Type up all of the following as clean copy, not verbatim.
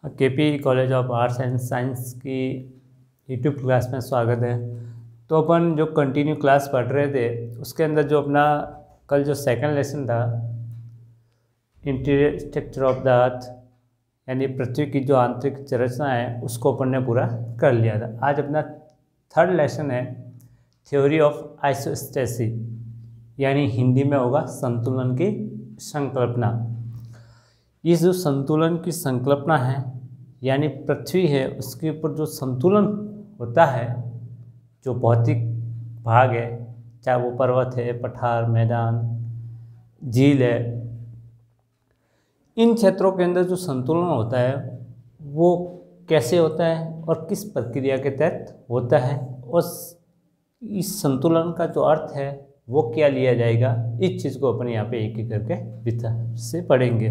KP college of arts and science की YouTube class में स्वागत है। तो अपन जो कंटिन्यू क्लास पढ़ रहे थे उसके अंदर जो अपना कल जो सेकंड लेसन था interior structure of the earth यानी पृथ्वी की जो आंतरिक संरचना है उसको अपन ने पूरा कर लिया था। आज अपना थर्ड लेसन है थ्योरी ऑफ आइसोस्टेसी यानी हिंदी में होगा संतुलन की संकल्पना। ये जो संतुलन की संकल्पना है यानी पृथ्वी है उसके ऊपर जो संतुलन होता है, जो भौतिक भाग है, चाहे वो पर्वत है, पठार, मैदान, झील है, इन क्षेत्रों के अंदर जो संतुलन होता है वो कैसे होता है और किस प्रक्रिया के तहत होता है और इस संतुलन का जो अर्थ है वो क्या लिया जाएगा, इस चीज़ को अपन यहाँ पे एक एक करके विस्तार से पढ़ेंगे।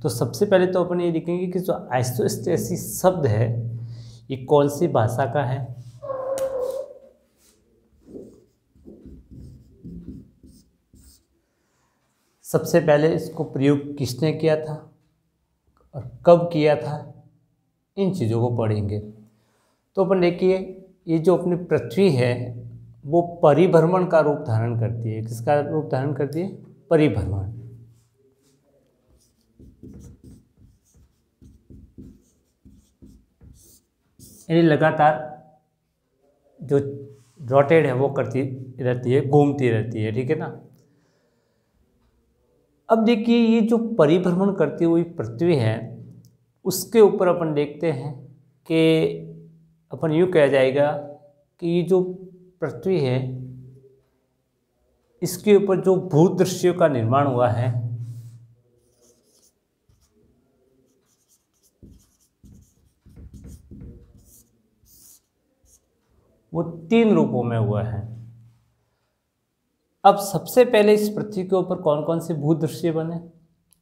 तो सबसे पहले तो अपन ये देखेंगे कि जो आइसोस्टेसिस शब्द है ये कौन सी भाषा का है। सबसे पहले इसको प्रयोग किसने किया था और कब किया था, इन चीज़ों को पढ़ेंगे। तो अपन देखिए ये जो अपनी पृथ्वी है वो परिभ्रमण का रूप धारण करती है। किसका रूप धारण करती है? परिभ्रमण। यानी लगातार जो रोटेट है वो करती रहती है, घूमती रहती है, ठीक है ना। अब देखिए ये जो परिभ्रमण करती हुई पृथ्वी है उसके ऊपर अपन देखते हैं कि अपन यूँ कहा जाएगा कि ये जो पृथ्वी है इसके ऊपर जो भूदृश्यों का निर्माण हुआ है वो 3 रूपों में हुआ है। अब सबसे पहले इस पृथ्वी के ऊपर कौन कौन से भूदृश्य बने,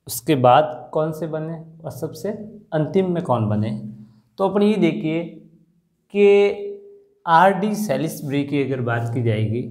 उसके बाद कौन से बने और सबसे अंतिम में कौन बने। तो अपन ये देखिए कि R.D. सैलिसबरी की अगर बात की जाएगी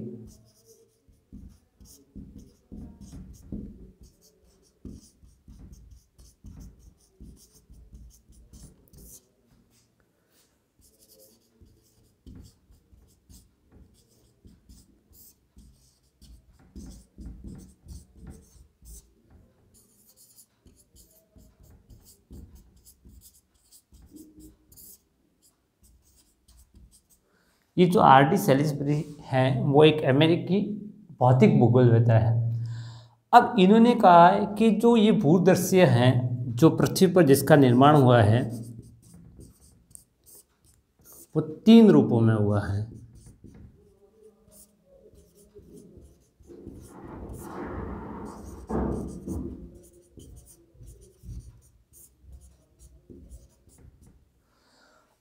ये जो R.D. सैलिसबरी हैं वो एक अमेरिकी भौतिक भूगोलवेत्ता है। अब इन्होंने कहा है कि जो ये भूदृश्य हैं जो पृथ्वी पर जिसका निर्माण हुआ है वो 3 रूपों में हुआ है।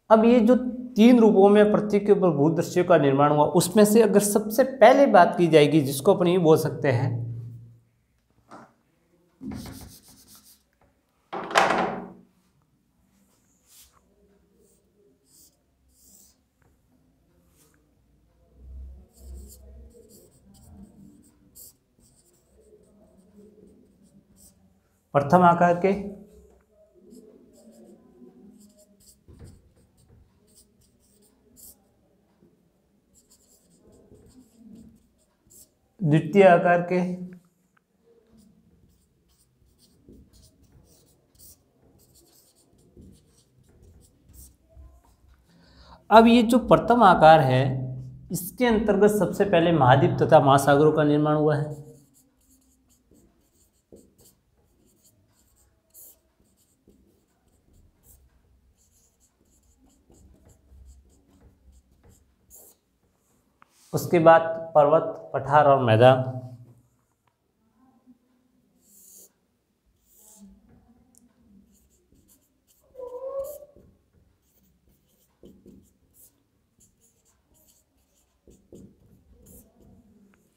अब ये जो 3 रूपों में पृथ्वी के ऊपर भूदृश्यों का निर्माण हुआ उसमें से अगर सबसे पहले बात की जाएगी जिसको अपन ये बोल सकते हैं प्रथम आकार के, द्वितीय आकार के, अब ये जो प्रथम आकार है इसके अंतर्गत सबसे पहले महाद्वीप तथा महासागरों का निर्माण हुआ है। उसके बाद पर्वत, पठार और मैदान।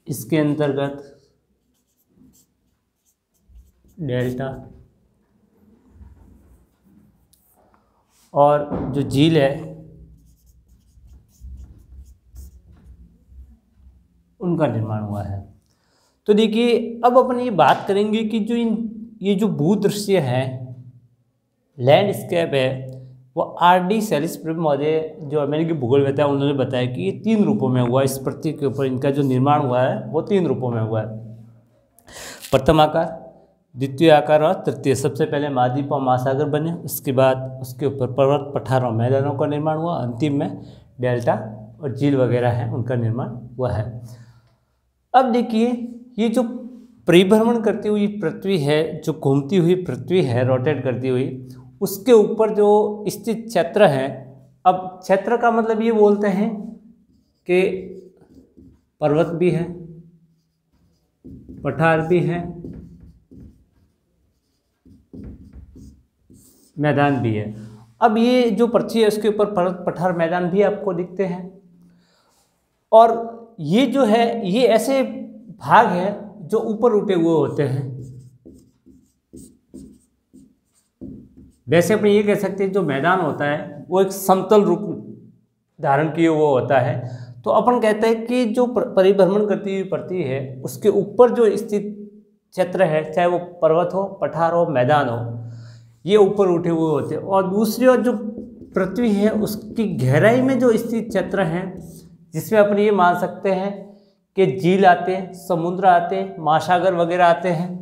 इसके अंतर्गत डेल्टा और जो झील है उनका निर्माण हुआ है। तो देखिए अब अपन ये बात करेंगे कि जो ये जो भूदृश्य है लैंडस्केप है वो R.D. सैलिसबरी महोदय जो अमेरिकी भूगोलवेत्ता उन्होंने बताया कि ये 3 रूपों में हुआ। इस पृथ्वी के ऊपर इनका जो निर्माण हुआ है वो 3 रूपों में हुआ है। प्रथम आकार, द्वितीय आकार और तृतीय। सबसे पहले महाद्वीप और महासागर बने, उसके बाद उसके ऊपर पर्वत, पठार और मैदानों का निर्माण हुआ, अंतिम में डेल्टा और झील वगैरह हैं उनका निर्माण हुआ है। अब देखिए ये जो परिभ्रमण करती हुई पृथ्वी है, जो घूमती हुई पृथ्वी है, रोटेट करती हुई, उसके ऊपर जो स्थित क्षेत्र है, अब क्षेत्र का मतलब ये बोलते हैं कि पर्वत भी है, पठार भी है, मैदान भी है। अब ये जो पृथ्वी है उसके ऊपर पर्वत, पठार, मैदान भी आपको दिखते हैं। और ये जो है ये ऐसे भाग हैं जो ऊपर उठे हुए होते हैं। वैसे अपन ये कह सकते हैं जो मैदान होता है वो एक समतल रूप धारण किए हुआ होता है। तो अपन कहते हैं कि जो परिभ्रमण करती हुई पृथ्वी है उसके ऊपर जो स्थित क्षेत्र है, चाहे वो पर्वत हो, पठार हो, मैदान हो, ये ऊपर उठे हुए होते हैं। और दूसरी ओर जो पृथ्वी है उसकी गहराई में जो स्थित क्षेत्र है, जिसमें अपन ये मान सकते हैं कि झील आते हैं, समुद्र आते हैं, महासागर वगैरह आते हैं।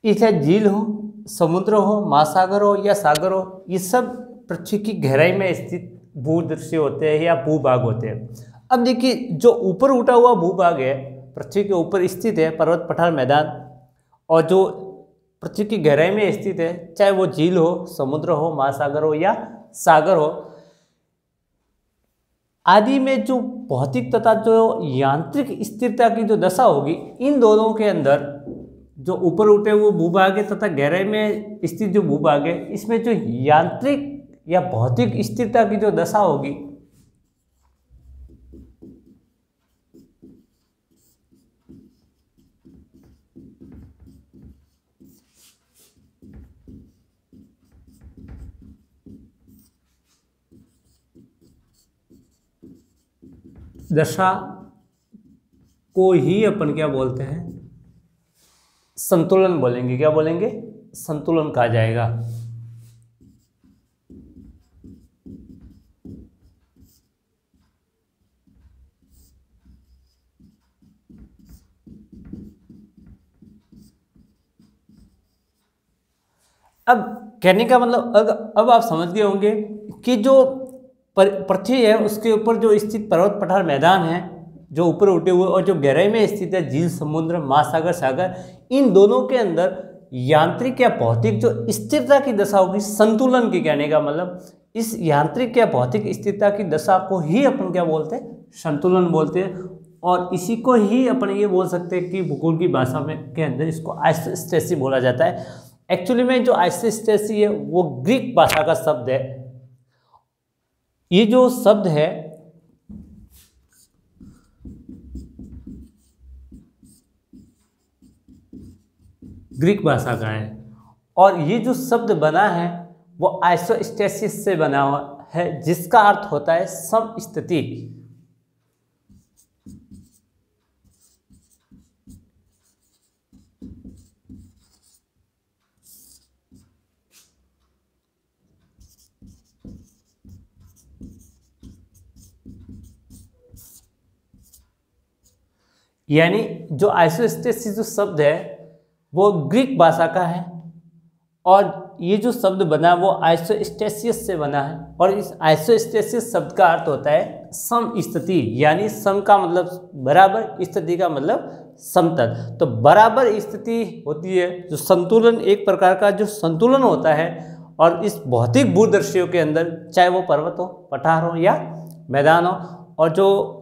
चाहे झील हो, समुद्र हो, महासागर हो या सागर हो, ये सब पृथ्वी की गहराई में स्थित भूदृश्य होते हैं या भूभाग होते हैं। अब देखिए जो ऊपर उठा हुआ भूभाग है, पृथ्वी के ऊपर स्थित है, पर्वत, पठार, मैदान, और जो पृथ्वी की गहराई में स्थित है, चाहे वो झील हो, समुद्र हो, महासागर हो या सागर हो, आदि में जो भौतिक तथा जो यांत्रिक स्थिरता की जो दशा होगी, इन दोनों के अंदर जो ऊपर उठे हुए भूभाग है तथा गहराई में स्थित जो भूभाग है, इसमें जो यांत्रिक या भौतिक स्थिरता की जो दशा होगी, दशा को ही अपन क्या बोलते हैं, संतुलन बोलेंगे। क्या बोलेंगे? संतुलन कहा जाएगा। अब कहने का मतलब अब आप समझ गए होंगे कि जो पृथ्वी है उसके ऊपर जो स्थित पर्वत, पठार, मैदान है जो ऊपर उठे हुए, और जो गहराई में स्थित है झील, समुद्र, महासागर, सागर, इन दोनों के अंदर यांत्रिक या भौतिक जो स्थिरता की दशा होगी, संतुलन की, कहने का मतलब इस यांत्रिक या भौतिक स्थिरता की दशा को ही अपन क्या बोलते हैं, संतुलन बोलते हैं। और इसी को ही अपन ये बोल सकते हैं कि भूगोल की भाषा में के अंदर इसको आइसोस्टेसी बोला जाता है। एक्चुअली में जो आइसोस्टेसी है वो ग्रीक भाषा का शब्द है। ये जो शब्द है ग्रीक भाषा का है, और ये जो शब्द बना है वो आइसोस्टेसिस से बना हुआ है, जिसका अर्थ होता है समस्थिति। यानी जो आइसोस्टेसिस जो शब्द है वो ग्रीक भाषा का है, और ये जो शब्द बना वो आइसोस्टेसिस से बना है। और इस आइसोस्टेसिस शब्द का अर्थ होता है समस्थिति, यानी सम का मतलब बराबर, स्थिति का मतलब समतल। तो बराबर स्थिति होती है, जो संतुलन, एक प्रकार का जो संतुलन होता है। और इस भौतिक भूदृश्यों के अंदर चाहे वो पर्वत हो, पठार हो या मैदान हो, और जो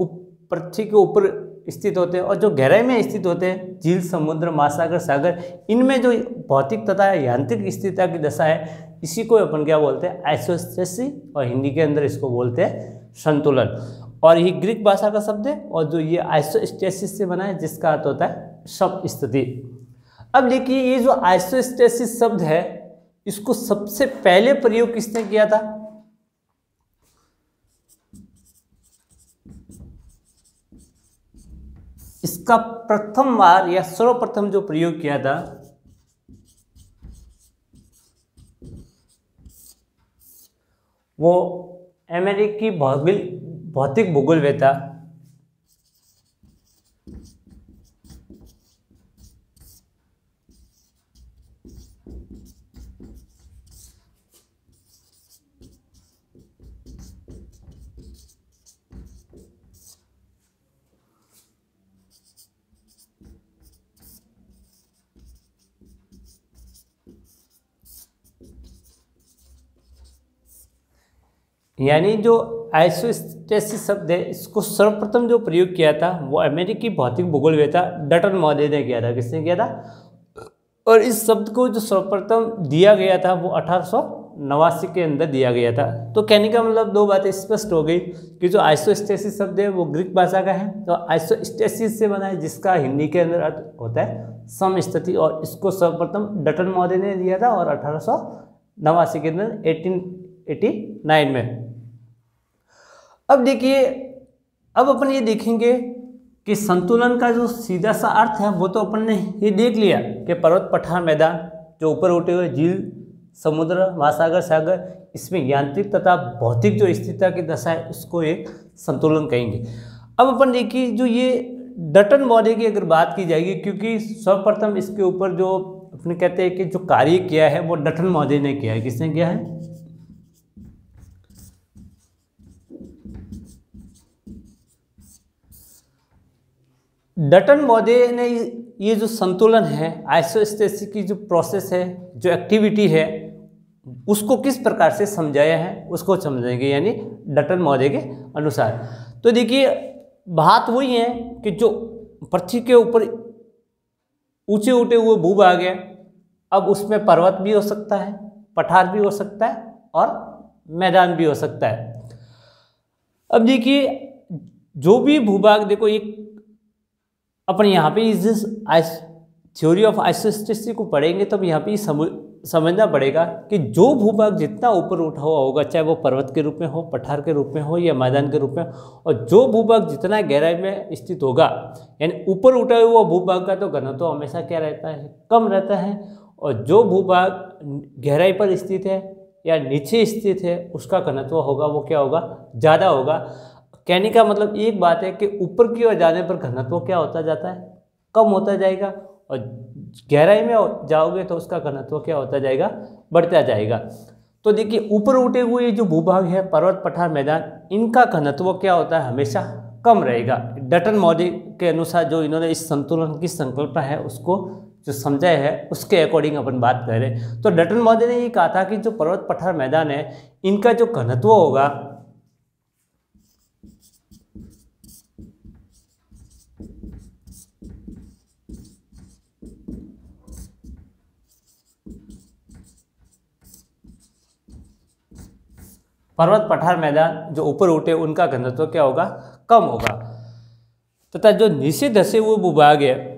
पृथ्वी के ऊपर स्थित होते हैं और जो गहराई में स्थित होते हैं, झील, समुद्र, महासागर, सागर, इनमें जो भौतिक तथा यांत्रिक स्थिरता की दशा है, इसी को अपन क्या बोलते हैं, आइसोस्टेसिस, और हिंदी के अंदर इसको बोलते हैं संतुलन। और ये ग्रीक भाषा का शब्द है, और जो ये आइसोस्टेसिस से बना है, जिसका अर्थ होता है समस्थिति। अब देखिए ये जो आइसोस्टेसिस शब्द है इसको सबसे पहले प्रयोग किसने किया था? इसका प्रथम बार या सर्वप्रथम जो प्रयोग किया था वो अमेरिकी भौतिक भूगोलवेत्ता यानी जो आइसोस्टेसिस शब्द है इसको सर्वप्रथम जो प्रयोग किया था वो अमेरिकी भौतिक भूगोलवेत्ता डटन महोदय ने किया था। किसने किया था? और इस शब्द को जो सर्वप्रथम दिया गया था वो 1889 के अंदर दिया गया था। तो कहने का मतलब दो बातें स्पष्ट हो गई कि जो आइसोस्टेसिस शब्द है वो ग्रीक भाषा का है, तो आइसोस्टेसिस से बना है जिसका हिंदी के अंदर अर्थ होता है समस्थिति, और इसको सर्वप्रथम डटन महोदय ने दिया था और 1889 के अंदर 1889 में। अब देखिए, अब अपन ये देखेंगे कि संतुलन का जो सीधा सा अर्थ है वो तो अपन ने ये देख लिया कि पर्वत, पठार, मैदान, जो ऊपर उठे हुए झील, समुद्र, महासागर, सागर, इसमें यांत्रिक तथा भौतिक जो स्थिरता की दशा है उसको एक संतुलन कहेंगे। अब अपन देखिए जो ये डटन महोदय की अगर बात की जाएगी, क्योंकि सर्वप्रथम इसके ऊपर जो अपने कहते हैं कि जो कार्य किया है वो डटन महोदय ने किया है। किसने किया है? डटन महोदय ने ये जो संतुलन है, आइसोस्टेसिस की जो प्रोसेस है, जो एक्टिविटी है, उसको किस प्रकार से समझाया है उसको समझेंगे, यानी डटन महोदय के अनुसार। तो देखिए बात वही है कि जो पृथ्वी के ऊपर ऊंचे उठे हुए भूभाग है, अब उसमें पर्वत भी हो सकता है, पठार भी हो सकता है और मैदान भी हो सकता है। अब देखिए जो भी भूभाग, देखो एक अपन यहाँ पे इस थ्योरी ऑफ आइसोस्टेसिस को पढ़ेंगे तब यहाँ पे समझना पड़ेगा कि जो भूभाग जितना ऊपर उठा हुआ होगा, चाहे वो पर्वत के रूप में हो, पठार के रूप में हो या मैदान के रूप में, और जो भूभाग जितना गहराई में स्थित होगा, यानी ऊपर उठा हुआ भूभाग का तो घनत्व तो हमेशा क्या रहता है? कम रहता है, और जो भूभाग गहराई पर स्थित है या नीचे स्थित है उसका घनत्व होगा वो क्या होगा? ज़्यादा होगा। कहने का मतलब एक बात है कि ऊपर की ओर जाने पर घनत्व क्या होता जाता है? कम होता जाएगा, और गहराई में जाओगे तो उसका घनत्व क्या होता जाएगा? बढ़ता जाएगा। तो देखिए ऊपर उठे हुए जो भूभाग है, पर्वत, पठार, मैदान, इनका घनत्व क्या होता है? हमेशा कम रहेगा। डटन महोदय के अनुसार जो इन्होंने इस संतुलन की संकल्पना है उसको जो समझाया है उसके अकॉर्डिंग अपन बात कर रहे हैं। तो डटन महोदय ने ये कहा था कि जो पर्वत, पठार, मैदान है इनका जो घनत्व होगा पर्वत, पठार, मैदान जो ऊपर उठे उनका घनत्व क्या होगा? कम होगा, तथा जो नीचे धसे हुए भूभाग है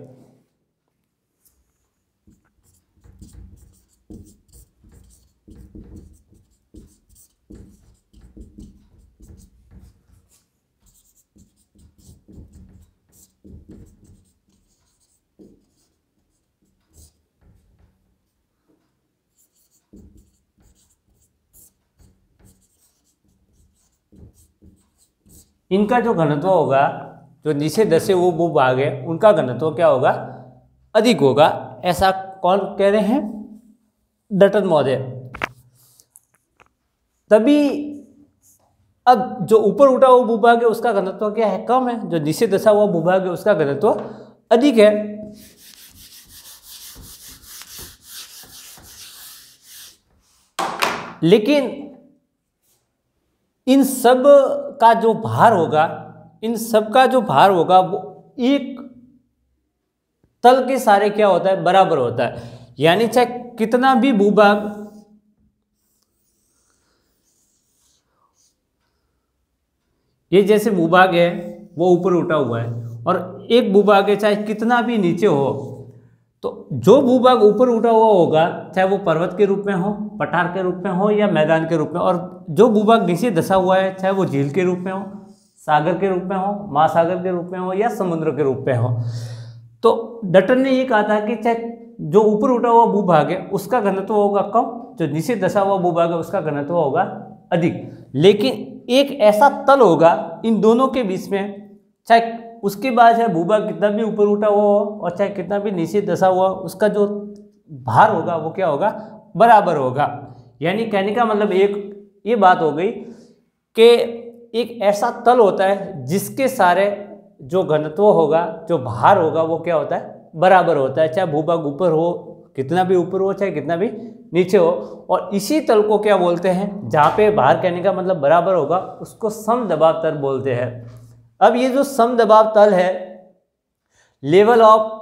इनका जो घनत्व होगा, जो नीचे धसे वो भूभाग है उनका घनत्व क्या होगा? अधिक होगा। ऐसा कौन कह रहे हैं? डटन महोदय। तभी अब जो ऊपर उठा हुआ भूभाग है उसका घनत्व क्या है? कम है। जो नीचे धसा हुआ भूभाग है उसका घनत्व अधिक है। लेकिन इन सब का जो भार होगा, इन सब का जो भार होगा वो एक तल के सारे क्या होता है? बराबर होता है। यानी चाहे कितना भी भूभाग, ये जैसे भूभाग है वो ऊपर उठा हुआ है और एक भूभाग है चाहे कितना भी नीचे हो, तो जो भूभाग ऊपर उठा हुआ होगा, चाहे वो पर्वत के रूप में हो, पठार के रूप में हो या मैदान के रूप में, और जो भूभाग नीचे धंसा हुआ है, चाहे वो झील के रूप में हो, सागर के रूप में हो, महासागर के रूप में हो या समुद्र के रूप में हो। तो डटन ने ये कहा था कि चाहे जो ऊपर उठा हुआ भूभाग है उसका घनत्व होगा कम, जो नीचे धंसा हुआ भूभाग है उसका घनत्व होगा अधिक। लेकिन एक ऐसा तल होगा इन दोनों के बीच में, चाहे उसके बाद है भूभाग कितना भी ऊपर उठा हुआ हो और चाहे कितना भी नीचे धंसा हुआ, उसका जो भार होगा वो क्या होगा, बराबर होगा। यानी कहने का मतलब एक ये बात हो गई कि एक ऐसा तल होता है जिसके सारे जो घनत्व होगा, जो भार होगा वो क्या होता है, बराबर होता है, चाहे भूभाग ऊपर हो, कितना भी ऊपर हो, चाहे कितना भी नीचे हो। और इसी तल को क्या बोलते हैं, जहाँ पे भार कहने का मतलब बराबर होगा उसको समदबाव तल बोलते हैं। अब ये जो समदबाव तल है, लेवल ऑफ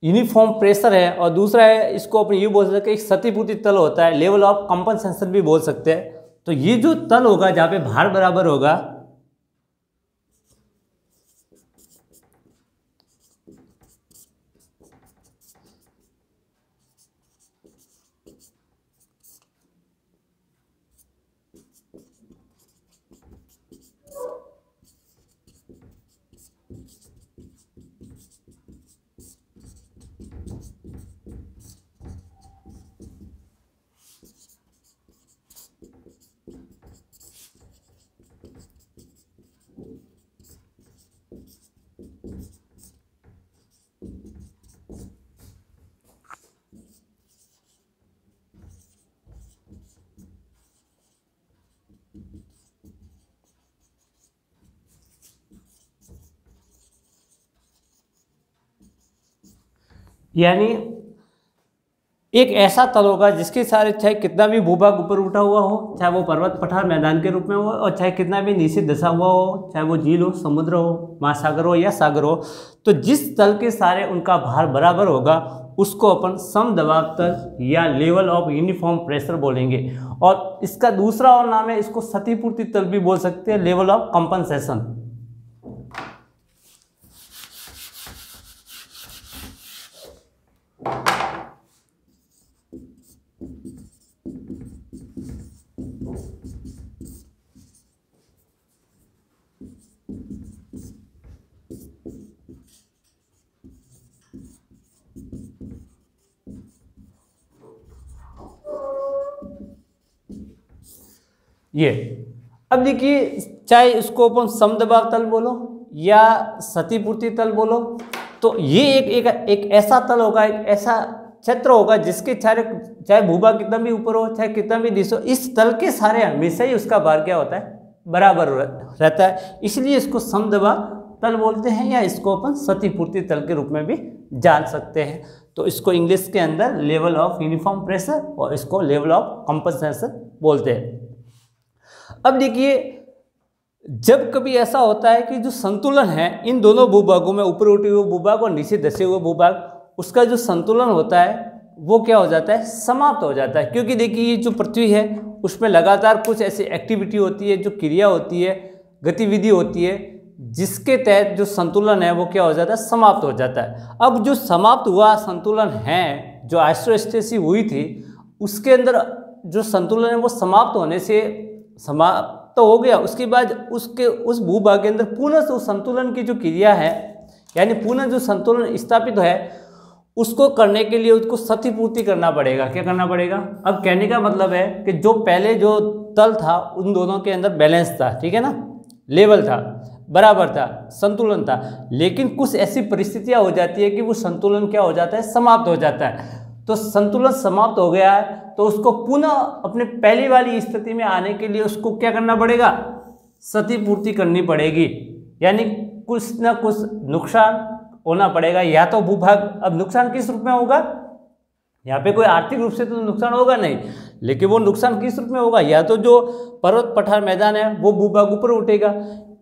यूनिफॉर्म प्रेशर है, और दूसरा है इसको अपन ये बोल सकते हैं कि एक क्षतिपूर्ति तल होता है, लेवल ऑफ कंपनसेशन भी बोल सकते हैं। तो ये जो तल होगा जहाँ पे भार बराबर होगा, यानी एक ऐसा तल होगा जिसके सारे चाहे कितना भी भूभाग ऊपर उठा हुआ हो, चाहे वो पर्वत पठार मैदान के रूप में हो, और चाहे कितना भी नीचे धंसा हुआ हो, चाहे वो झील हो, समुद्र हो, महासागर हो या सागर हो, तो जिस तल के सारे उनका भार बराबर होगा उसको अपन समदबाव तल या लेवल ऑफ यूनिफॉर्म प्रेशर बोलेंगे। और इसका दूसरा और नाम है, इसको क्षतिपूर्ति तल भी बोल सकते हैं, लेवल ऑफ कंपनसेशन। ये अब देखिए, चाहे इसको अपन समदबाव तल बोलो या क्षतिपूर्ति तल बोलो, तो ये एक ऐसा तल होगा, एक ऐसा क्षेत्र होगा जिसके चाहे भूभाग कितना भी ऊपर हो, चाहे कितना भी नीचे हो, इस तल के सारे हमेशा ही उसका भार क्या होता है, बराबर रहता है। इसलिए इसको समदबाव तल बोलते हैं, या इसको अपन क्षतिपूर्ति तल के रूप में भी जान सकते हैं। तो इसको इंग्लिश के अंदर लेवल ऑफ यूनिफॉर्म प्रेशर और इसको लेवल ऑफ कंपनसेशन बोलते हैं। अब देखिए, जब कभी ऐसा होता है कि जो संतुलन है इन दोनों भूभागों में, ऊपर उठे हुए भूभाग और नीचे धंसे हुए भूभाग, उसका जो संतुलन होता है वो क्या हो जाता है, समाप्त हो जाता है। क्योंकि देखिए, ये जो पृथ्वी है उसमें लगातार कुछ ऐसी एक्टिविटी होती है, जो क्रिया होती है, गतिविधि होती है, जिसके तहत जो संतुलन है वो क्या हो जाता है, समाप्त हो जाता है। अब जो समाप्त हुआ संतुलन है, जो आइसोस्टेसिस हुई थी, उसके अंदर जो संतुलन है वो समाप्त होने से समाप्त तो हो गया। उसके बाद उस भूभाग के अंदर पुनः से उस संतुलन की जो क्रिया है, यानी पुनः जो संतुलन स्थापित है, उसको करने के लिए उसको क्षतिपूर्ति करना पड़ेगा। क्या करना पड़ेगा? अब कहने का मतलब है कि जो पहले जो तल था उन दोनों के अंदर बैलेंस था, ठीक है ना, लेवल था, बराबर था, संतुलन था। लेकिन कुछ ऐसी परिस्थितियां हो जाती है कि वो संतुलन क्या हो जाता है, समाप्त हो जाता है। तो संतुलन समाप्त हो गया है तो उसको पुनः अपने पहली वाली स्थिति में आने के लिए उसको क्या करना पड़ेगा, क्षतिपूर्ति करनी पड़ेगी। यानी कुछ ना कुछ नुकसान होना पड़ेगा। या तो भूभाग, अब नुकसान किस रूप में होगा, यहाँ पे कोई आर्थिक रूप से तो नुकसान होगा नहीं, लेकिन वो नुकसान किस रूप में होगा, या तो जो पर्वत पठार मैदान है वो भूभाग ऊपर उठेगा,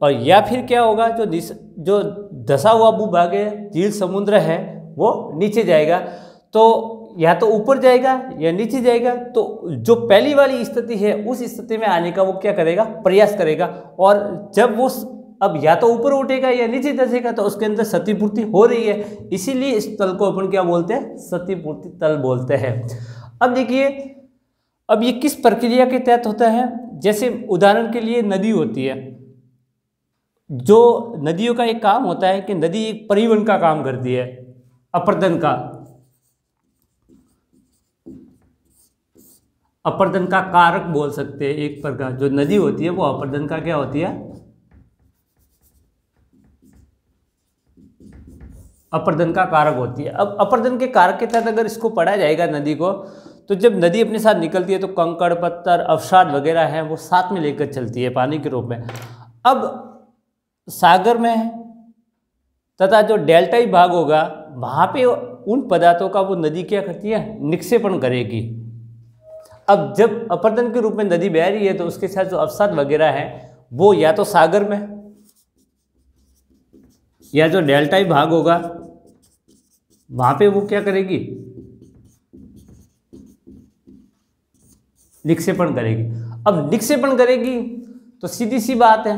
और या फिर क्या होगा, जो धंसा हुआ भूभाग है, झील समुद्र है, वो नीचे जाएगा। तो या तो ऊपर जाएगा या नीचे जाएगा। तो जो पहली वाली स्थिति है उस स्थिति में आने का वो क्या करेगा, प्रयास करेगा। और जब वो अब या तो ऊपर उठेगा या नीचे धंसेगा, तो उसके अंदर क्षतिपूर्ति हो रही है, इसीलिए इस तल को अपन क्या बोलते हैं, क्षतिपूर्ति तल बोलते हैं। अब देखिए, अब ये किस प्रक्रिया के तहत होता है, जैसे उदाहरण के लिए नदी होती है, जो नदियों का एक काम होता है कि नदी एक परिवहन का काम करती है, अपर्दन का कारक बोल सकते हैं एक प्रकार। जो नदी होती है वो अपर्दन का क्या होती है, अपर्दन का कारक होती है। अब अपर्दन के कारक के तहत अगर इसको पढ़ा जाएगा नदी को, तो जब नदी अपने साथ निकलती है तो कंकड़ पत्थर अवसाद वगैरह हैं वो साथ में लेकर चलती है पानी के रूप में। अब सागर में तथा जो डेल्टाई भाग होगा वहाँ पे उन पदार्थों का वो नदी क्या करती है, निक्षेपण करेगी। अब जब अपर्दन के रूप में नदी बह रही है तो उसके साथ जो अवसाद वगैरह है वो या तो सागर में या जो डेल्टाई भाग होगा वहाँ पे वो क्या करेगी, निक्षेपण करेगी। अब निक्षेपण करेगी तो सीधी सी बात है,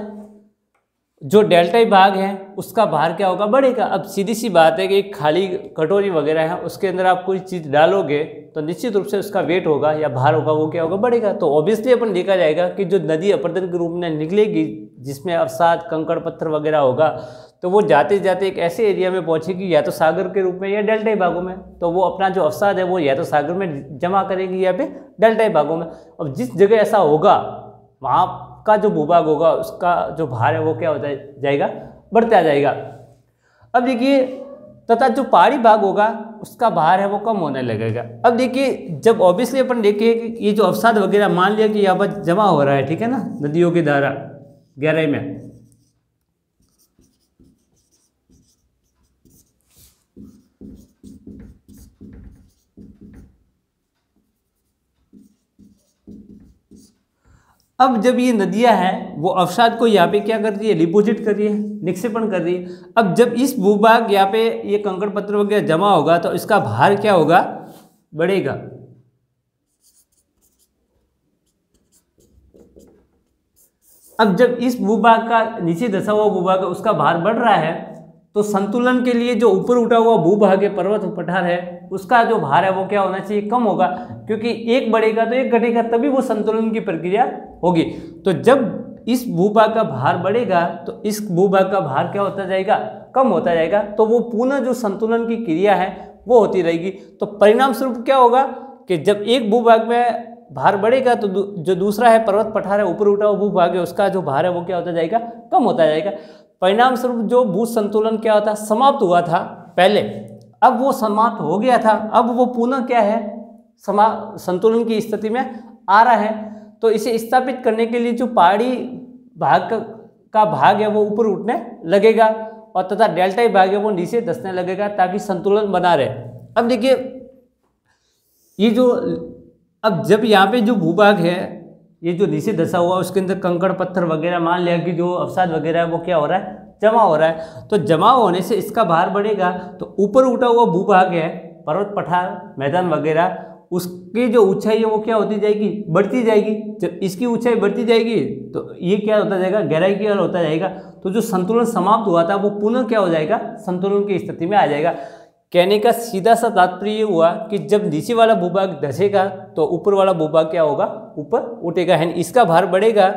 जो डेल्टाई भाग है उसका भार क्या होगा, बढ़ेगा। अब सीधी सी बात है कि एक खाली कटोरी वगैरह है, उसके अंदर आप कोई चीज़ डालोगे तो निश्चित रूप से उसका वेट होगा या भार होगा, वो क्या होगा, बढ़ेगा। तो ऑब्वियसली अपन देखा जाएगा कि जो नदी अपर्दन के रूप में निकलेगी जिसमें अवसाद कंकड़ पत्थर वगैरह होगा, तो वो जाते जाते एक ऐसे एरिया में पहुंचेगी या तो सागर के रूप में या डेल्टाई भागों में। तो वो अपना जो अवसाद है वो या तो सागर में जमा करेगी या फिर डेल्टाई भागों में। अब जिस जगह ऐसा होगा वहाँ का जो भूभाग होगा उसका जो भार है वो क्या होता जाएगा, बढ़ता जाएगा। अब देखिए, तथा जो पहाड़ी भाग होगा उसका भार है वो कम होने लगेगा। अब देखिए, जब ऑब्वियसली अपन देखिए कि ये जो अवसाद वगैरह मान लिया कि यहाँ पर जमा हो रहा है, ठीक है ना, नदियों की धारा गहराई में, अब जब ये नदियां हैं वो अवसाद को यहाँ पे क्या कर रही है, डिपोजिट कर रही है, निक्षेपण कर रही है। अब जब इस भूभाग यहाँ पे ये कंकड़ पत्थर वगैरह जमा होगा तो इसका भार क्या होगा, बढ़ेगा। अब जब इस भूभाग का नीचे धंसा हुआ भूभाग है उसका भार बढ़ रहा है, तो संतुलन के लिए जो ऊपर उठा हुआ भूभाग है, पर्वत पठार है, उसका जो भार है वो क्या होना चाहिए, कम होगा। क्योंकि एक बढ़ेगा तो एक घटेगा, तभी वो संतुलन की प्रक्रिया होगी। तो जब इस भूभाग का भार बढ़ेगा तो इस भूभाग का भार क्या होता जाएगा, कम होता जाएगा। तो वो पुनः जो संतुलन की क्रिया है वो होती रहेगी। तो परिणाम स्वरूप क्या होगा कि जब एक भूभाग में भार बढ़ेगा तो जो दूसरा है पर्वत पठार है, ऊपर उठा हुआ भूभाग है, उसका जो भार है वो क्या होता जाएगा, कम होता जाएगा। परिणाम स्वरूप जो भू संतुलन क्या होता, समाप्त हुआ था पहले, अब वो समाप्त हो गया था, अब वो पुनः क्या है, संतुलन की स्थिति में आ रहा है। तो इसे स्थापित करने के लिए जो पहाड़ी भाग का भाग है वो ऊपर उठने लगेगा और तथा डेल्टाई भाग है वो नीचे धंसने लगेगा ताकि संतुलन बना रहे। अब देखिए, ये जो अब जब यहाँ पे जो भूभाग है ये जो नीचे धंसा हुआ उसके अंदर कंकड़ पत्थर वगैरह मान लिया कि जो अवसाद वगैरह है वो क्या हो रहा है, जमा हो रहा है। तो जमा होने से इसका भार बढ़ेगा। तो ऊपर उठा हुआ भूभाग है, पर्वत पठार मैदान वगैरह, उसकी जो ऊंचाई है वो क्या होती जाएगी, बढ़ती जाएगी। जब इसकी ऊंचाई बढ़ती जाएगी तो ये क्या होता जाएगा, गहराई की ओर होता जाएगा। तो जो संतुलन समाप्त हुआ था वो पुनः क्या हो जाएगा, संतुलन की स्थिति में आ जाएगा। कहने का सीधा सा तात्पर्य ये हुआ कि जब नीचे वाला भूभाग धंसेगा तो ऊपर वाला भूभाग क्या होगा, ऊपर उठेगा, है। इसका भार बढ़ेगा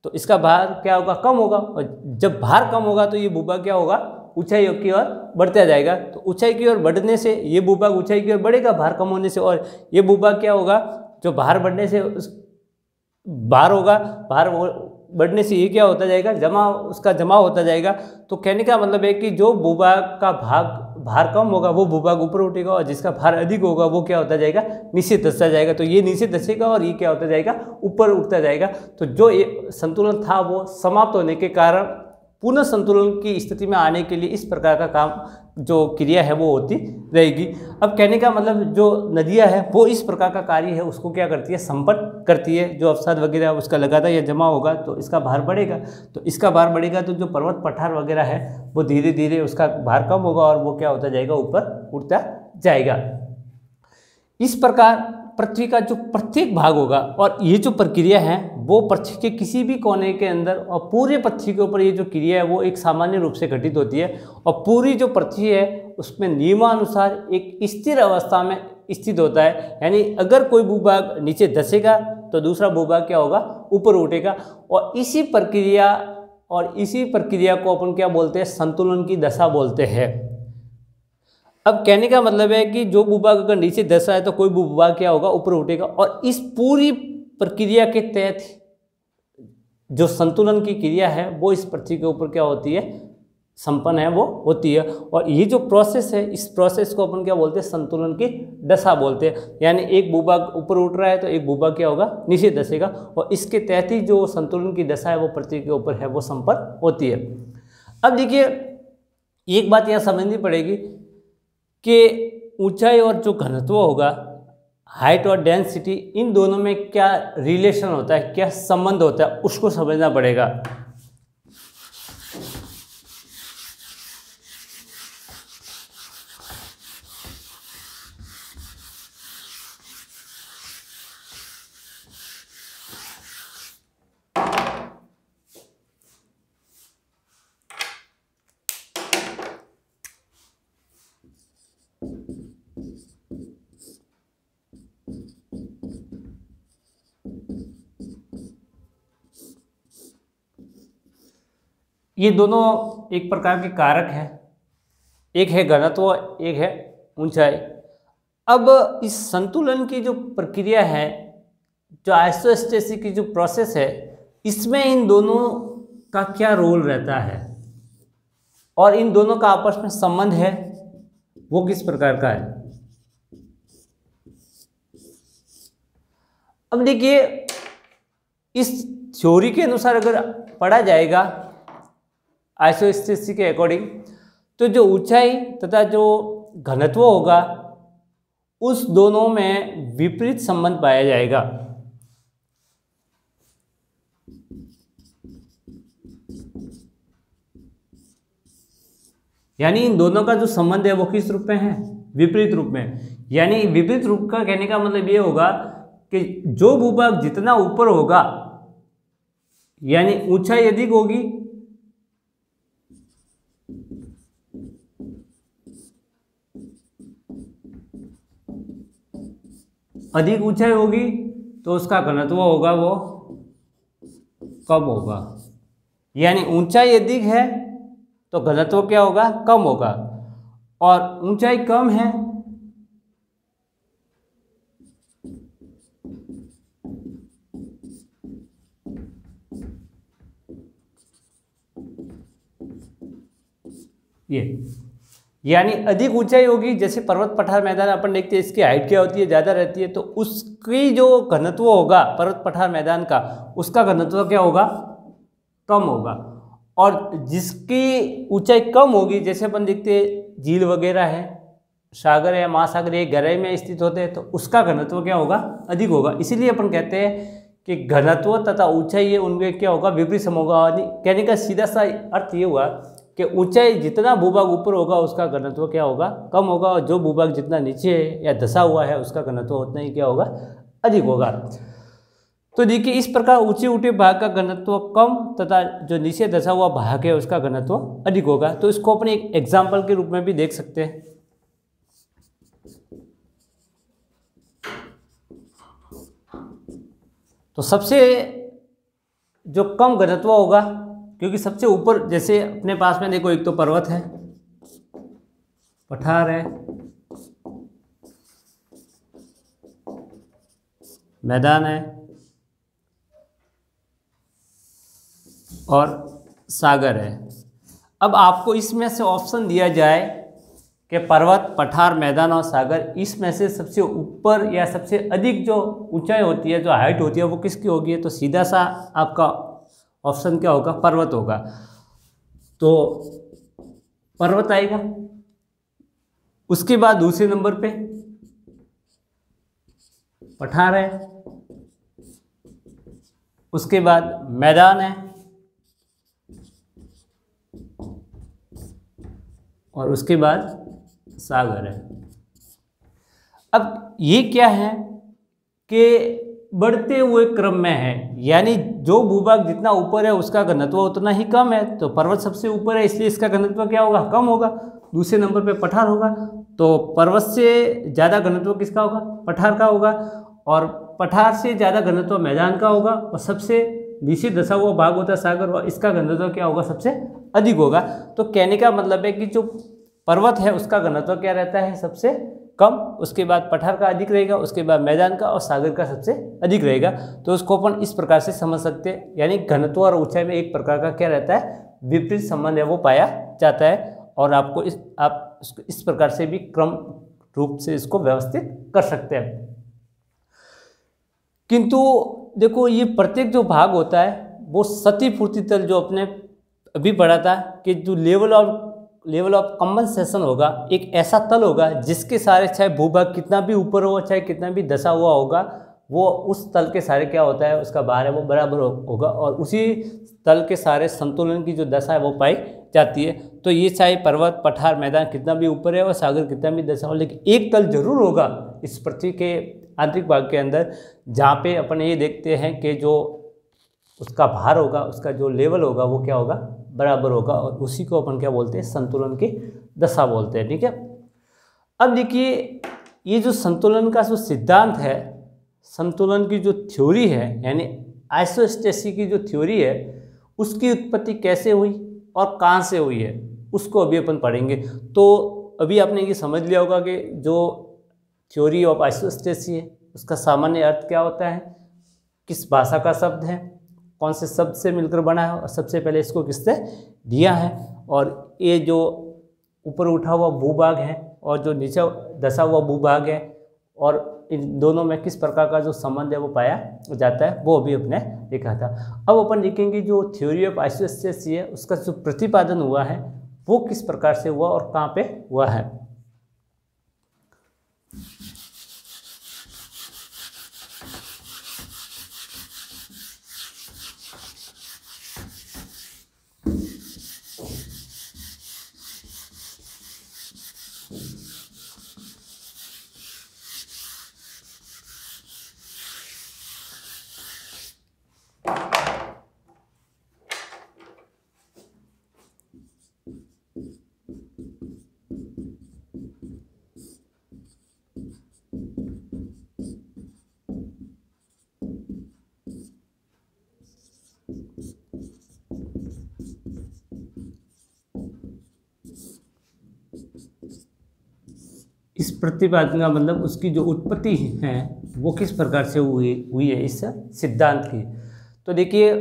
तो इसका भार क्या होगा, कम होगा। और जब भार कम होगा तो ये भूभाग क्या होगा, ऊंचाई की ओर बढ़ता जाएगा। तो ऊंचाई की ओर बढ़ने से ये भूभाग ऊंचाई की ओर बढ़ेगा भार कम होने से, और ये भूभाग क्या होगा, जो भार बढ़ने से भार होगा, भार बढ़ने से ये क्या होता जाएगा, उसका जमा होता जाएगा। तो कहने का मतलब है कि जो भूभाग का भार कम होगा वो भूभाग ऊपर उठेगा और जिसका भार अधिक होगा वो क्या होता जाएगा, नीचे धंसता जाएगा। तो ये नीचे धंसेगा और ये क्या होता जाएगा, ऊपर उठता जाएगा। तो जो ये संतुलन था वो समाप्त होने के कारण पुनः संतुलन की स्थिति में आने के लिए इस प्रकार का काम जो क्रिया है वो होती रहेगी। अब कहने का मतलब जो नदियाँ है वो इस प्रकार का कार्य है उसको क्या करती है, संपन्न करती है। जो अवसाद वगैरह उसका लगातार या जमा होगा तो इसका भार बढ़ेगा। तो इसका भार बढ़ेगा तो जो पर्वत पठार वगैरह है वो धीरे धीरे उसका भार कम होगा और वो क्या होता जाएगा, ऊपर उठता जाएगा। इस प्रकार पृथ्वी का जो प्रत्येक भाग होगा, और ये जो प्रक्रिया है वो पृथ्वी के किसी भी कोने के अंदर और पूरे पृथ्वी के ऊपर ये जो क्रिया है वो एक सामान्य रूप से घटित होती है, और पूरी जो पृथ्वी है उसमें नियमानुसार एक स्थिर अवस्था में स्थित होता है। यानी अगर कोई भूभाग नीचे धंसेगा तो दूसरा भूभाग क्या होगा, ऊपर उठेगा, और इसी प्रक्रिया को अपन क्या बोलते हैं, संतुलन की दशा बोलते हैं। अब कहने का मतलब है कि जो भूभाग अगर नीचे धंसा है तो कोई भूभाग क्या होगा, ऊपर उठेगा, और इस पूरी प्रक्रिया के तहत जो संतुलन की क्रिया है वो इस पृथ्वी के ऊपर क्या होती है, संपन्न है, वो होती है। और ये जो प्रोसेस है, इस प्रोसेस को अपन क्या बोलते हैं, संतुलन की दशा बोलते हैं। यानी एक भूभाग ऊपर उठ रहा है तो एक भूभाग क्या होगा, नीचे धंसेगा, और इसके तहत ही जो संतुलन की दशा है वो पृथ्वी के ऊपर है वो संपन्न होती है। अब देखिए एक बात यहाँ समझनी पड़ेगी कि ऊंचाई और जो घनत्व होगा, हाइट और डेंसिटी, इन दोनों में क्या रिलेशन होता है, क्या संबंध होता है, उसको समझना पड़ेगा। ये दोनों एक प्रकार के कारक हैं, एक है घनत्व, एक है ऊंचाई। अब इस संतुलन की जो प्रक्रिया है, जो आइसोस्टेसिस की जो प्रोसेस है, इसमें इन दोनों का क्या रोल रहता है और इन दोनों का आपस में संबंध है वो किस प्रकार का है। अब देखिए इस थ्योरी के अनुसार अगर पढ़ा जाएगा आइसोस्टेसिस के अकॉर्डिंग, तो जो ऊंचाई तथा जो घनत्व होगा उस दोनों में विपरीत संबंध पाया जाएगा। यानी इन दोनों का जो संबंध है वो किस रूप में है, विपरीत रूप में। यानी विपरीत रूप का कहने का मतलब ये होगा कि जो भूभाग जितना ऊपर होगा, यानी ऊंचाई अधिक होगी, अधिक ऊंचाई होगी तो उसका घनत्व होगा वो कम होगा। यानी ऊंचाई अधिक है तो घनत्व क्या होगा, कम होगा, और ऊंचाई कम है ये, यानी अधिक ऊंचाई होगी, जैसे पर्वत पठार मैदान अपन देखते हैं इसकी हाइट क्या होती है, ज़्यादा रहती है, तो उसकी जो घनत्व होगा पर्वत पठार मैदान का, उसका घनत्व क्या होगा, कम होगा। और जिसकी ऊंचाई कम होगी, जैसे अपन देखते हैं झील वगैरह है, सागर है, महासागर है, गहराई में स्थित होते हैं, तो उसका घनत्व क्या होगा, अधिक होगा। इसीलिए अपन कहते हैं कि घनत्व तथा ऊंचाई है उनमें क्या होगा, विपरीत सम होगा। कहने का सीधा सा अर्थ ये हुआ कि ऊंचाई जितना भूभाग ऊपर होगा उसका घनत्व क्या होगा, कम होगा, और जो भूभाग जितना नीचे है या धंसा हुआ है उसका घनत्व उतना ही क्या होगा, अधिक होगा। तो देखिए इस प्रकार ऊंचे ऊंचे भाग का घनत्व कम तथा जो नीचे धंसा हुआ भाग है उसका घनत्व अधिक होगा। तो इसको अपने एक एग्जाम्पल के रूप में भी देख सकते हैं। तो सबसे जो कम घनत्व होगा, क्योंकि सबसे ऊपर जैसे अपने पास में देखो एक तो पर्वत है, पठार है, मैदान है और सागर है। अब आपको इसमें से ऑप्शन दिया जाए कि पर्वत, पठार, मैदान और सागर, इसमें से सबसे ऊपर या सबसे अधिक जो ऊंचाई होती है, जो हाइट होती है, वो किसकी होगी, तो सीधा सा आपका ऑप्शन क्या होगा, पर्वत होगा। तो पर्वत आएगा। उसके बाद दूसरे नंबर पे पठार है, उसके बाद मैदान है, और उसके बाद सागर है। अब ये क्या है, के बढ़ते हुए क्रम में है, यानी जो भूभाग जितना ऊपर है उसका घनत्व उतना ही कम है, तो पर्वत सबसे ऊपर है इसलिए इसका घनत्व क्या होगा, कम होगा। दूसरे नंबर पे पठार होगा, तो पर्वत से ज़्यादा घनत्व किसका होगा, पठार का होगा, और पठार से ज़्यादा घनत्व मैदान का होगा, और सबसे नीचे दसा हुआ भाग होता है सागर, इसका घनत्व क्या होगा, सबसे अधिक होगा। तो कहने का मतलब है कि जो पर्वत है उसका घनत्व क्या रहता है, सबसे कम, उसके बाद पठार का अधिक रहेगा, उसके बाद मैदान का और सागर का सबसे अधिक रहेगा। तो उसको अपन इस प्रकार से समझ सकते हैं, यानी घनत्व और ऊंचाई में एक प्रकार का क्या रहता है, विपरीत संबंध है वो पाया जाता है। और आपको आप इस प्रकार से भी क्रम रूप से इसको व्यवस्थित कर सकते हैं। किंतु देखो ये प्रत्येक जो भाग होता है वो क्षतिपूर्ति तल, जो अपने अभी पढ़ा था कि जो लेवल ऑफ कंपनसेशन होगा, एक ऐसा तल होगा जिसके सारे चाहे भूभाग कितना भी ऊपर हो, चाहे कितना भी दसा हुआ होगा, वो उस तल के सारे क्या होता है, उसका भार है वो बराबर होगा, और उसी तल के सारे संतुलन की जो दशा है वो पाई जाती है। तो ये चाहे पर्वत, पठार, मैदान कितना भी ऊपर है और सागर कितना भी दशा हो, लेकिन एक तल जरूर होगा इस पृथ्वी के आंतरिक भाग के अंदर, जहाँ पे अपन ये देखते हैं कि जो उसका भार होगा, उसका जो लेवल होगा वो क्या होगा, बराबर होगा, और उसी को अपन क्या बोलते हैं, संतुलन की दशा बोलते हैं। ठीक है, अब देखिए ये जो संतुलन का जो सिद्धांत है, संतुलन की जो थ्योरी है, यानी आइसोस्टेसी की जो थ्योरी है, उसकी उत्पत्ति कैसे हुई और कहाँ से हुई है, उसको अभी अपन पढ़ेंगे। तो अभी आपने ये समझ लिया होगा कि जो थ्योरी ऑफ आइसोस्टेसी है उसका सामान्य अर्थ क्या होता है, किस भाषा का शब्द है, कौन से शब्द से मिलकर बना है, और सबसे पहले इसको किससे दिया है, और ये जो ऊपर उठा हुआ भूभाग है और जो नीचे दसा हुआ भूभाग है, और इन दोनों में किस प्रकार का जो संबंध है वो पाया जाता है, वो अभी अपने देखा था। अब अपन देखेंगे जो थ्योरी ऑफ आइसोस्टेसी है उसका जो प्रतिपादन हुआ है वो किस प्रकार से हुआ और कहाँ पे हुआ है। इस प्रतिपादन का मतलब उसकी जो उत्पत्ति है वो किस प्रकार से हुई है इस सिद्धांत की। तो देखिए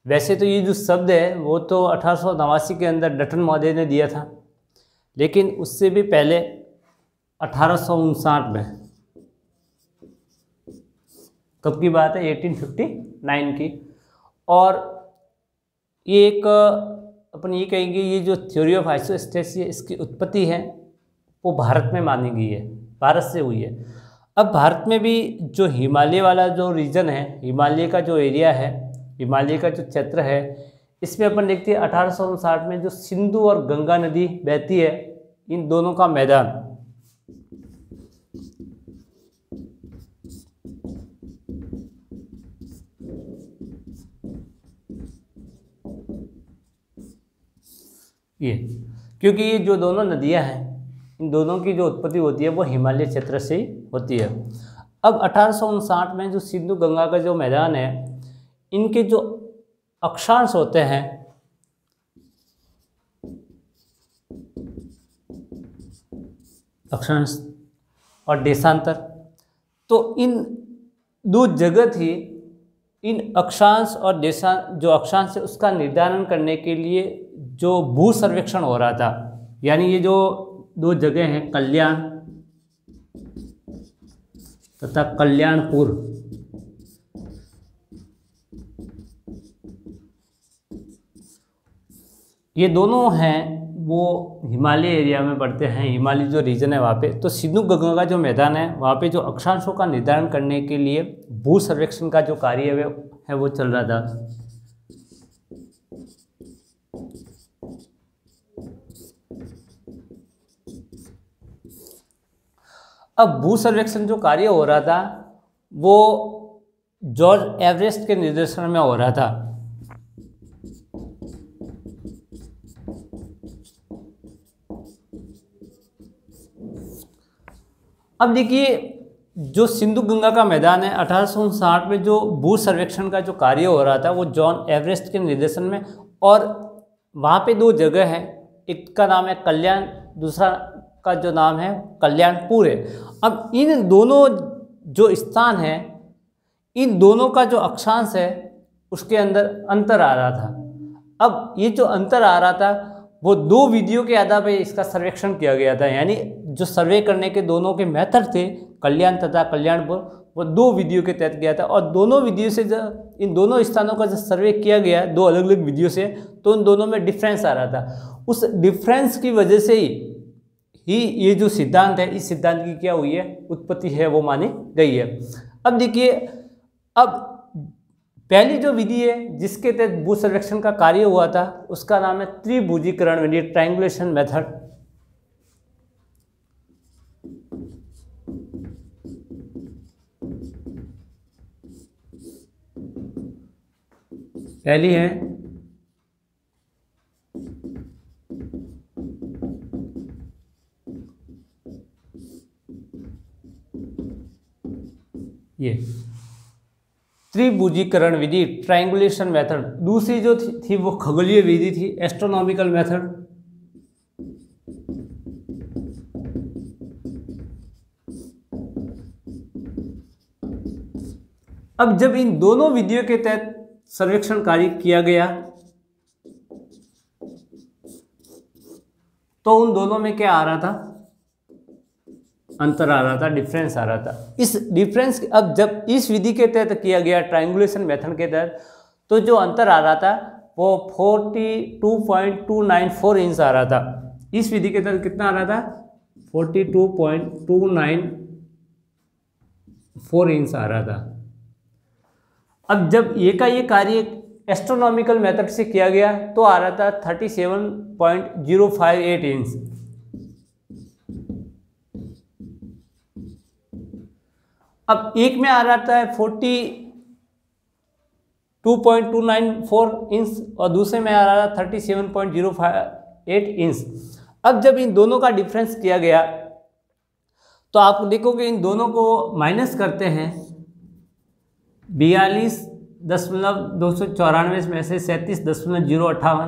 वैसे तो ये जो शब्द है वो तो 1889 के अंदर डटन महोदय ने दिया था, लेकिन उससे भी पहले 1859 में, कब की बात है, 1859 की। और ये एक अपन ये कहेंगे ये जो थ्योरी ऑफ आइसोस्टेसी है इसकी उत्पत्ति है वो भारत में मानी गई है, भारत से हुई है। अब भारत में भी जो हिमालय वाला जो रीजन है, हिमालय का जो एरिया है, हिमालय का जो क्षेत्र है, इसमें अपन देखते हैं 1859 में जो सिंधु और गंगा नदी बहती है, इन दोनों का मैदान, ये क्योंकि ये जो दोनों नदियां हैं इन दोनों की जो उत्पत्ति होती है वो हिमालय क्षेत्र से ही होती है। अब 1859 में जो सिंधु गंगा का जो मैदान है, इनके जो अक्षांश होते हैं, अक्षांश और देशांतर, तो इन दो जगह थी, इन अक्षांश और जो अक्षांश है उसका निर्धारण करने के लिए जो भू सर्वेक्षण हो रहा था, यानी ये जो दो जगह हैं कल्याण तथा कल्याणपुर, ये दोनों हैं वो हिमालय एरिया में पड़ते हैं, हिमालय जो रीजन है वहाँ पे। तो सिंधु गंगा का जो मैदान है वहाँ पे जो अक्षांशों का निर्धारण करने के लिए भू सर्वेक्षण का जो कार्य है वो चल रहा था। अब भू सर्वेक्षण जो कार्य हो रहा था वो जॉर्ज एवरेस्ट के निर्देशन में हो रहा था। अब देखिए, जो सिंधु गंगा का मैदान है 1859 में जो भू सर्वेक्षण का जो कार्य हो रहा था वो जॉन एवरेस्ट के निर्देशन में, और वहाँ पे 2 जगह हैं, एक का नाम है कल्याण, दूसरा का जो नाम है कल्याणपुर है। अब इन दोनों जो स्थान हैं, इन दोनों का जो अक्षांश है उसके अंदर अंतर आ रहा था। अब ये जो अंतर आ रहा था वो 2 विधियों के आधार पर इसका सर्वेक्षण किया गया था, यानी जो सर्वे करने के दोनों के मेथड थे कल्याण तथा कल्याणपुर, वो 2 विधियों के तहत गया था। और दोनों विधियों से जब इन दोनों स्थानों का जब सर्वे किया गया 2 अलग अलग विधियों से, तो उन दोनों में डिफरेंस आ रहा था। उस डिफरेंस की वजह से ही ये जो सिद्धांत है, इस सिद्धांत की क्या हुई है, उत्पत्ति है वो मानी गई है। अब देखिए, अब पहली जो विधि है जिसके तहत भू सर्वेक्षण का कार्य हुआ था उसका नाम है त्रिभुजीकरण विधि, ट्रायंगुलेशन मेथड। पहली है ये त्रिभुजीकरण विधि, ट्रायंगुलेशन मेथड। दूसरी जो थी वो खगोलीय विधि थी, एस्ट्रोनॉमिकल मेथड। अब जब इन दोनों विधियों के तहत सर्वेक्षण कार्य किया गया तो उन दोनों में क्या आ रहा था, अंतर आ रहा था, डिफरेंस आ रहा था। इस डिफरेंस, अब जब इस विधि के तहत किया गया ट्रायंगुलेशन मेथड के तहत, तो जो अंतर आ रहा था वो 42.294 इंच आ रहा था। इस विधि के तहत कितना आ रहा था, 42.294 इंच आ रहा था। अब जब ये का ये कार्य एस्ट्रोनॉमिकल मेथड से किया गया तो आ रहा था 37.058 इंच। अब एक में आ रहा था 42.294 इंच और दूसरे में आ रहा था 37.058 इंच। अब जब इन दोनों का डिफरेंस किया गया तो आप देखोगे इन दोनों को माइनस करते हैं, 42.294 में से 37.058,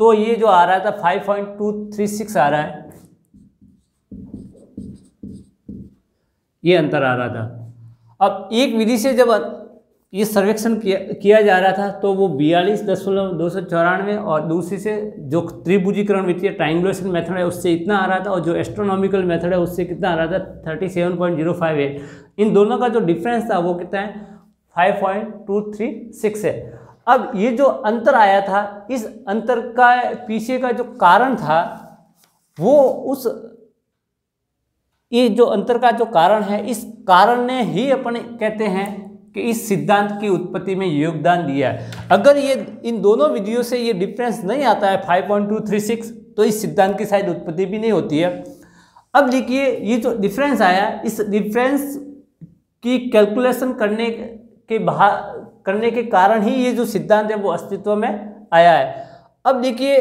तो ये जो आ रहा था 5.236 आ रहा है, ये अंतर आ रहा था। अब एक विधि से जब ये सर्वेक्षण किया जा रहा था तो वो 42.294 और दूसरी से जो त्रिभुजीकरण विधि ट्रायंगुलेशन मेथड है उससे इतना आ रहा था, और जो एस्ट्रोनॉमिकल मेथड है उससे कितना आ रहा था, 37.058। इन दोनों का जो डिफरेंस था वो कितना है, 5.236 है। अब ये जो अंतर आया था, इस अंतर का पीछे का जो कारण था वो ये जो अंतर का जो कारण है, इस कारण ने ही अपने कहते हैं कि इस सिद्धांत की उत्पत्ति में योगदान दिया है। अगर ये इन दोनों विधियों से ये डिफरेंस नहीं आता है 5.236, तो इस सिद्धांत की शायद उत्पत्ति भी नहीं होती है। अब देखिए, ये जो डिफरेंस आया, इस डिफरेंस की कैलकुलेशन करने के कारण ही ये जो सिद्धांत है वो अस्तित्व में आया है। अब देखिए,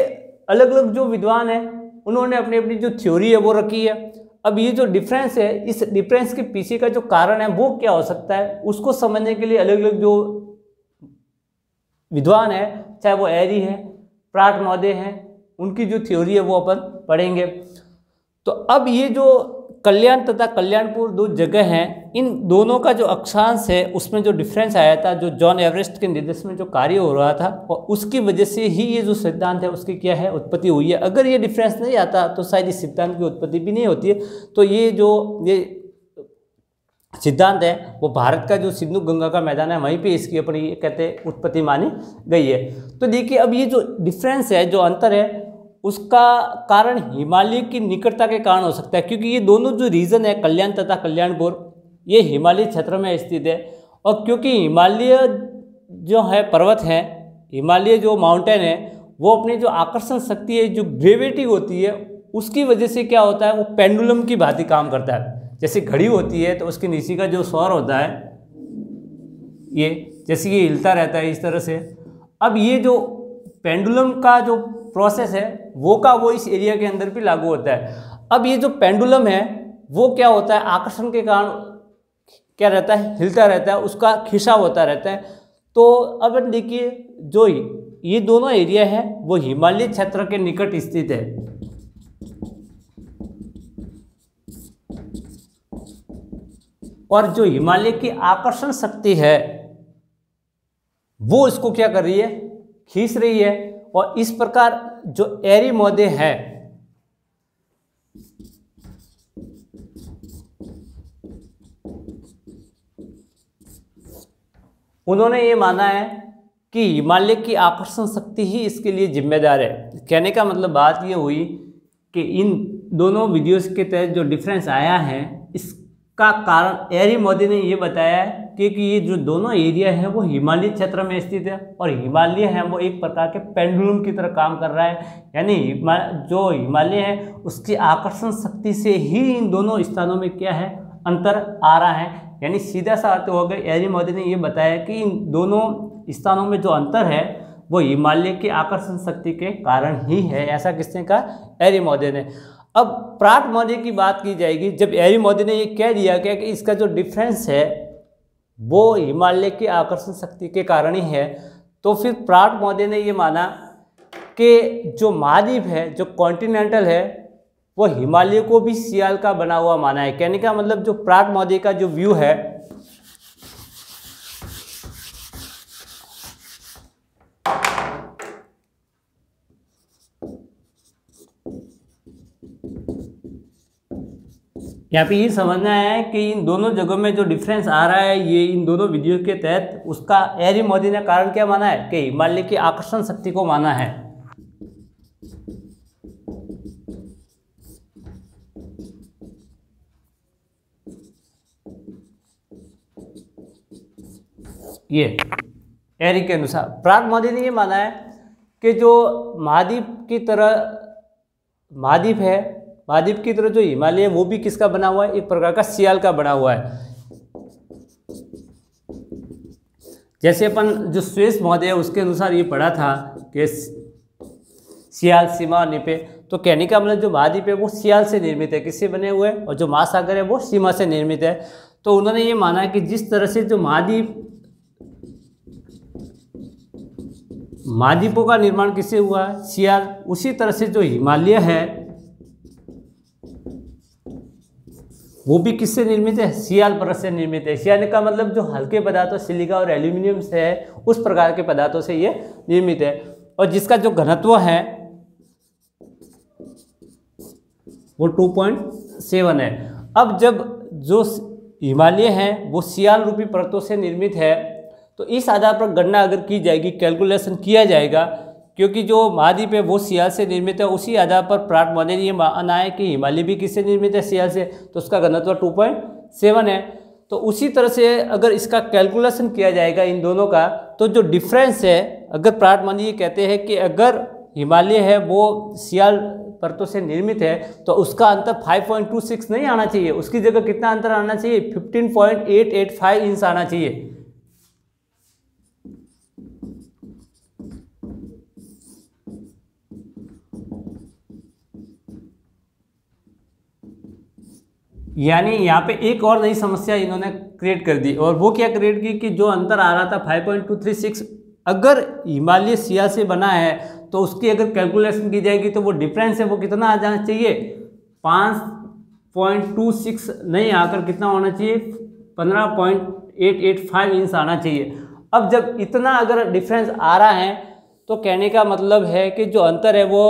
अलग अलग जो विद्वान हैं उन्होंने अपनी अपनी जो थ्योरी है वो रखी है। अब ये जो डिफरेंस है, इस डिफरेंस के पीछे का जो कारण है वो क्या हो सकता है, उसको समझने के लिए अलग अलग जो विद्वान है, चाहे वो एरी है, प्राट महोदय हैं, उनकी जो थ्योरी है वो अपन पढ़ेंगे। तो अब ये जो कल्याण तथा कल्याणपुर 2 जगह हैं, इन दोनों का जो अक्षांश है उसमें जो डिफरेंस आया था, जो जॉन एवरेस्ट के निर्देशन में जो कार्य हो रहा था, और उसकी वजह से ही ये जो सिद्धांत है उसकी क्या है, उत्पत्ति हुई है। अगर ये डिफरेंस नहीं आता तो शायद इस सिद्धांत की उत्पत्ति भी नहीं होती है। तो ये सिद्धांत है वो भारत का जो सिंधु गंगा का मैदान है वहीं पे इसकी अपनी कहते हैं उत्पत्ति मानी गई है। तो देखिए, अब ये जो डिफरेंस है, जो अंतर है, उसका कारण हिमालय की निकटता के कारण हो सकता है, क्योंकि ये दोनों जो रीजन है कल्याण तथा कल्याणपुर, ये हिमालय क्षेत्र में स्थित है। और क्योंकि हिमालय जो है पर्वत है, हिमालय जो माउंटेन है, वो अपनी जो आकर्षण शक्ति है, जो ग्रेविटी होती है, उसकी वजह से क्या होता है, वो पेंडुलम की भांति काम करता है। जैसे घड़ी होती है तो उसके नीचे का जो सौर होता है ये जैसे ये हिलता रहता है इस तरह से। अब ये जो पेंडुलम का जो प्रोसेस है वो इस एरिया के अंदर भी लागू होता है। अब ये जो पेंडुलम है वो क्या होता है, आकर्षण के कारण क्या रहता है, हिलता रहता है, उसका खिंचाव होता रहता है। तो अब देखिए जो ये दोनों एरिया है वो हिमालय क्षेत्र के निकट स्थित है। और जो हिमालय की आकर्षण शक्ति है वो इसको क्या कर रही है, खींच रही है। और इस प्रकार जो एरीमोदे है उन्होंने ये माना है कि हिमालय की आकर्षण शक्ति ही इसके लिए जिम्मेदार है। कहने का मतलब बात ये हुई कि इन दोनों वीडियोस के तहत जो डिफरेंस आया है इसका कारण एरीमोदे ने ये बताया है कि ये जो दोनों एरिया है वो हिमालय क्षेत्र में स्थित है और हिमालय है वो एक प्रकार के पेंडुलम की तरह काम कर रहा है। यानी जो हिमालय है उसकी आकर्षण शक्ति से ही इन दोनों स्थानों में क्या है, अंतर आ रहा है। यानी सीधा सा अर्थ हो गया, एरीमोदे ने ये बताया कि इन दोनों स्थानों में जो अंतर है वो हिमालय की आकर्षण शक्ति के कारण ही है। ऐसा किसने कहा, एरीमोदे ने। अब प्राट-मोदे की बात की जाएगी। जब एरीमोदे ने ये कह दिया कि इसका जो डिफरेंस है वो हिमालय की आकर्षण शक्ति के कारण ही है, तो फिर प्राट-मोदे ने ये माना कि जो महाद्वीप है, जो कॉन्टिनेंटल है, वो हिमालय को भी सियाल का बना हुआ माना है। कहने का मतलब जो प्राट-मोदे का जो व्यू है यहाँ पे ये समझना है कि इन दोनों जगहों में जो डिफरेंस आ रहा है ये इन दोनों वीडियो के तहत उसका एरीमोदे ने कारण क्या माना है कि हिमालय की आकर्षण शक्ति को माना है। ये एरी के अनुसार प्राट-मोदे ने ये माना है कि जो महाद्वीप की तरह महाद्वीप है, महाद्वीप की तरह जो हिमालय है वो भी किसका बना हुआ है, एक प्रकार का सियाल का बना हुआ है। जैसे अपन जो स्वेस महोदय है उसके अनुसार ये पढ़ा था कि सियाल, सीमा, निपे। तो कहने का मतलब जो महाद्वीप है वो सियाल से निर्मित है, किससे बने हुए हैं, और जो महासागर है वो सीमा से निर्मित है। तो उन्होंने ये माना कि जिस तरह से जो महाद्वीपों का निर्माण किससे हुआ है, सियाल, उसी तरह से जो हिमालय है वो भी किससे निर्मित है, सियाल परत से निर्मित है। सियाल का मतलब जो हल्के पदार्थों सिलिका और एल्यूमिनियम से है उस प्रकार के पदार्थों से ये निर्मित है और जिसका जो घनत्व है वो 2.7 है। अब जब जो हिमालय है वो सियाल रूपी परतों से निर्मित है तो इस आधार पर गणना अगर की जाएगी, कैलकुलेशन किया जाएगा, क्योंकि जो महाद्वीप है वो सियाल से निर्मित है, उसी आधार पर प्राट-मोदे ने ये माना है कि हिमालय भी किससे निर्मित है, सियाल से, तो उसका घनत्व 2.7 है। तो उसी तरह से अगर इसका कैलकुलेशन किया जाएगा इन दोनों का, तो जो डिफरेंस है, अगर प्राट-मोदे ये कहते हैं कि अगर हिमालय है वो सियाल परतों से निर्मित है तो उसका अंतर 5.26 नहीं आना चाहिए, उसकी जगह कितना अंतर आना चाहिए, 15.885 इंच आना चाहिए। यानी यहाँ पे एक और नई समस्या इन्होंने क्रिएट कर दी, और वो क्या क्रिएट की कि जो अंतर आ रहा था 5.236, अगर हिमालय सियाल से बना है तो उसकी अगर कैलकुलेशन की जाएगी तो वो डिफरेंस है वो कितना आ जाना चाहिए, 5.26 नहीं आकर कितना होना चाहिए, 15.885 इंच आना चाहिए। अब जब इतना अगर डिफरेंस आ रहा है तो कहने का मतलब है कि जो अंतर है वो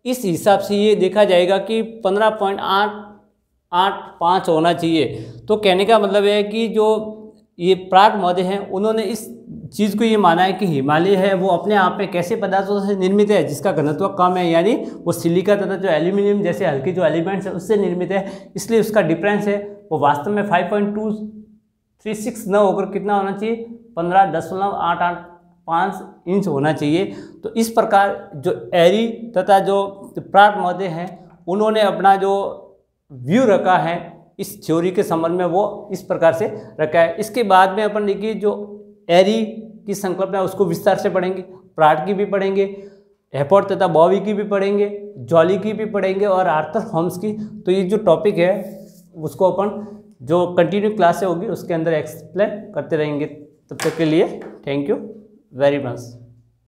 इस हिसाब से ये देखा जाएगा कि 15.885 होना चाहिए। तो कहने का मतलब है कि जो ये प्राट-मोदे हैं उन्होंने इस चीज़ को ये माना है कि हिमालय है वो अपने आप में कैसे पदार्थों से निर्मित है जिसका घनत्व कम है, यानी वो सिलिका तथा जो एल्यूमिनियम जैसे हल्के जो एलिमेंट्स है उससे निर्मित है, इसलिए उसका डिफरेंस है वो वास्तव में 5.236 न होकर कितना होना चाहिए, 15.885 इंच होना चाहिए। तो इस प्रकार जो एरी तथा जो प्राट-मोदे हैं उन्होंने अपना जो व्यू रखा है इस थ्योरी के संबंध में वो इस प्रकार से रखा है। इसके बाद में अपन देखिए जो एरी की संकल्पना उसको विस्तार से पढ़ेंगे, प्राट की भी पढ़ेंगे, हैपोर्ट तथा बॉवी की भी पढ़ेंगे, जॉली की भी पढ़ेंगे और आर्थर होम्स की। तो ये जो टॉपिक है उसको अपन जो कंटिन्यू क्लास होगी उसके अंदर एक्सप्लेन करते रहेंगे। तब तक के लिए थैंक यू वेरी मच।